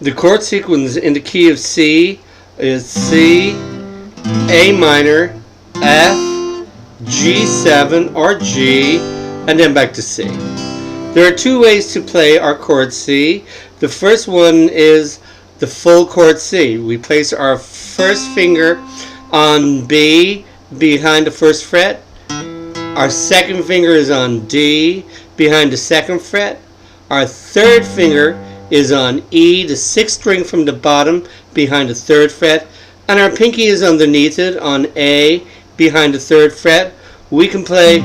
The chord sequence in the key of C is C, A minor, F, G7 or G, and then back to C. There are two ways to play our chord C. The first one is the full chord C. We place our first finger on B behind the first fret. Our second finger is on D behind the second fret. Our third finger is on E, the sixth string from the bottom behind the third fret. And our pinky is underneath it on A behind the third fret. We can play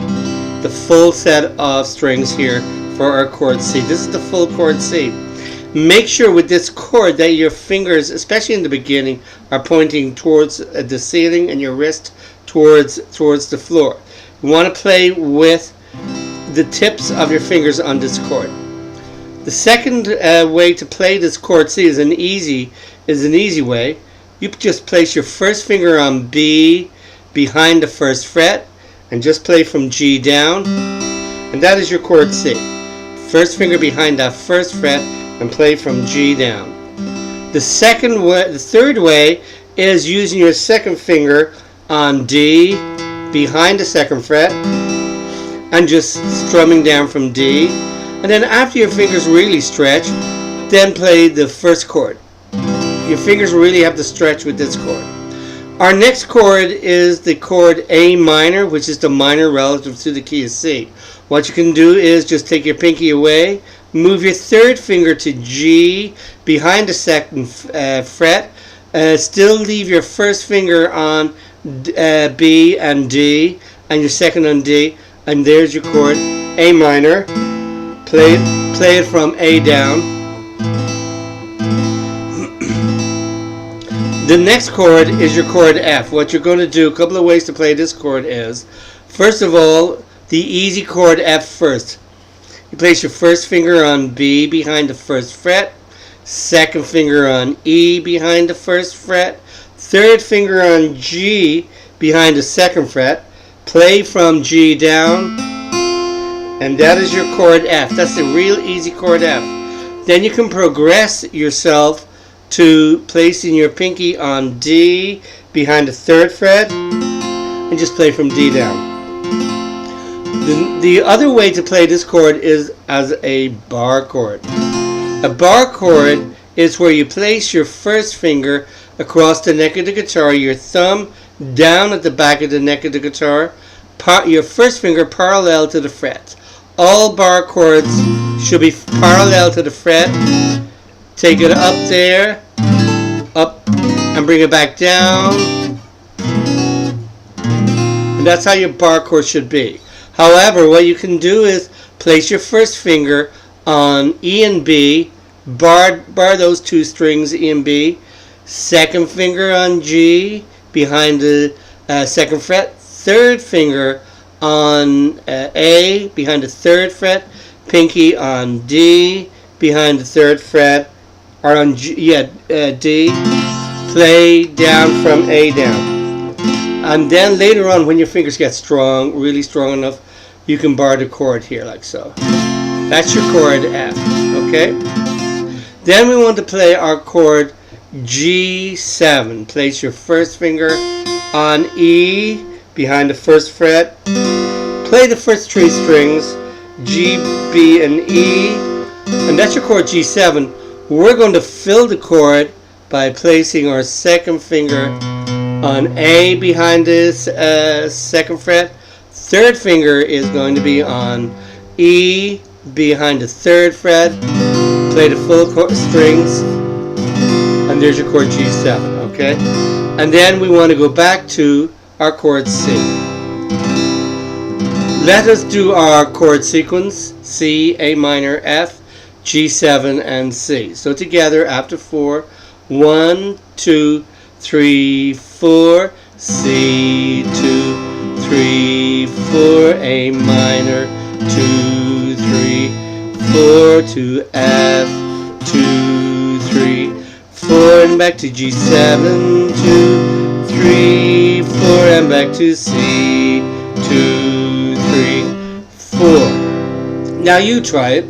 the full set of strings here for our chord C. This is the full chord C. Make sure with this chord that your fingers, especially in the beginning, are pointing towards the ceiling and your wrist towards the floor. You want to play with the tips of your fingers on this chord. The second way to play this chord C is an easy way. You just place your first finger on B behind the first fret and just play from G down, and that is your chord C. First finger behind that first fret and play from G down. The third way is using your second finger on D behind the second fret and just strumming down from D. And then after your fingers really stretch, then play the first chord. Your fingers really have to stretch with this chord. Our next chord is the chord A minor, which is the minor relative to the key of C. What you can do is just take your pinky away, move your third finger to G behind the second fret, still leave your first finger on B and D, and your second on D, and there's your chord A minor. Play it from A down. The next chord is your chord F. What you're going to do, a couple of ways to play this chord is, first of all, the easy chord F first. You place your first finger on B behind the first fret, second finger on E behind the first fret, third finger on G behind the second fret, play from G down, and that is your chord F. That's the real easy chord F. Then you can progress yourself to placing your pinky on D behind the third fret and just play from D down. The other way to play this chord is as a bar chord. A bar chord is where you place your first finger across the neck of the guitar, your thumb down at the back of the neck of the guitar, your first finger parallel to the fret. All bar chords should be parallel to the fret. Take it up there, up, and bring it back down. And that's how your bar chord should be. However, what you can do is place your first finger on E and B, bar those two strings, E and B, second finger on G behind the second fret, third finger on A behind the third fret, pinky on D behind the third fret, or on D, play down from A down. And then later on, when your fingers get strong, really strong enough, you can bar the chord here like so. That's your chord F, okay? Then we want to play our chord G7. Place your first finger on E behind the first fret. Play the first three strings, G, B, and E, and that's your chord G7. We're going to fill the chord by placing our second finger on A behind this second fret. Third finger is going to be on E behind the third fret. Play the full strings, and there's your chord G7, okay? And then we want to go back to our chord C. Let us do our chord sequence: C, A minor, F, G7, and C. So together, after 4, 1, 2, 3, 4, C, 2, 3, 4, A minor, 2, 3, 4 to F, 2, 3, 4, and back to G7, 2, 3, 4, and back to C, 2, 3, 4. Now you try it.